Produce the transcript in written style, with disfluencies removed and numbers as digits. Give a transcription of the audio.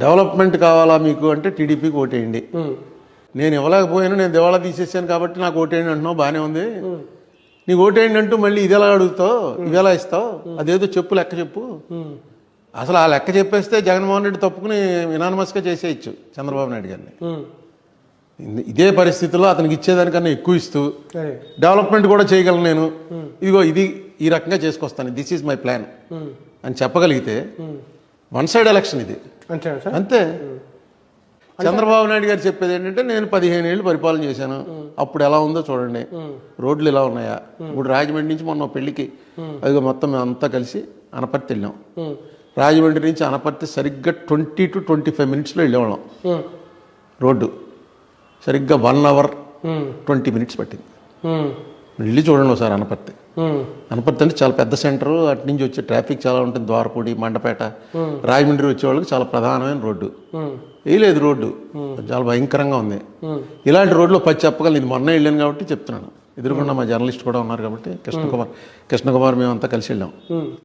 Development కావాలా మీకు అంటే టీడీపీకి ఓటేయండి. నేను ఇవ్వలేకపోయాను, నేను దివాళా తీసేసాను కాబట్టి నాకు ఓటేయండి అంటున్నావు, బాగానే ఉంది. నీకు ఓటేయండి అంటూ మళ్ళీ ఇది ఎలా అడుగుతావు, ఇది ఎలా ఇస్తావు? అదేదో చెప్పు, లెక్క చెప్పు. అసలు ఆ లెక్క చెప్పేస్తే జగన్మోహన్ రెడ్డి తప్పుకుని యునానిమస్గా చేసేయచ్చు చంద్రబాబు నాయుడు గారిని. ఇదే పరిస్థితుల్లో అతనికి ఇచ్చేదానికన్నా ఎక్కువ ఇస్తూ డెవలప్మెంట్ కూడా చేయగలను నేను, ఇదిగో ఇది ఈ రకంగా చేసుకొస్తాను, దిస్ ఈజ్ మై ప్లాన్ అని చెప్పగలిగితే వన్ సైడ్ ఎలక్షన్ ఇది. అంతే. చంద్రబాబు నాయుడు గారు చెప్పేది ఏంటంటే నేను 15 ఏళ్ళు పరిపాలన చేశాను, అప్పుడు ఎలా ఉందో చూడండి, రోడ్లు ఇలా ఉన్నాయా. ఇప్పుడు రాజమండ్రి నుంచి మొన్న పెళ్లికి అదిగో మొత్తం మేము అంతా కలిసి అనపర్తి వెళ్ళాం. రాజమండ్రి నుంచి అనపర్తి సరిగ్గా 20 to 25 minutesలో వెళ్ళేవాళ్ళం. రోడ్డు సరిగ్గా 1 hour 20 minutes పట్టింది. వెళ్ళి చూడండి ఒకసారి అనపర్తి. అనపర్తి అంటే చాలా పెద్ద సెంటరు, అటు నుంచి వచ్చే ట్రాఫిక్ చాలా ఉంటుంది. ద్వారపూడి, మండపేట, రాజమండ్రి వచ్చే వాళ్ళకి చాలా ప్రధానమైన రోడ్డు. వేయలేదు రోడ్డు, చాలా భయంకరంగా ఉంది. ఇలాంటి రోడ్లో పచ్చి చెప్పగలను. ఇది మొన్న వెళ్ళాను కాబట్టి చెప్తున్నాను. ఎదురుకుండా మా జర్నలిస్ట్ కూడా ఉన్నారు కాబట్టి, కృష్ణకుమార్ మేమంతా కలిసి వెళ్ళాం.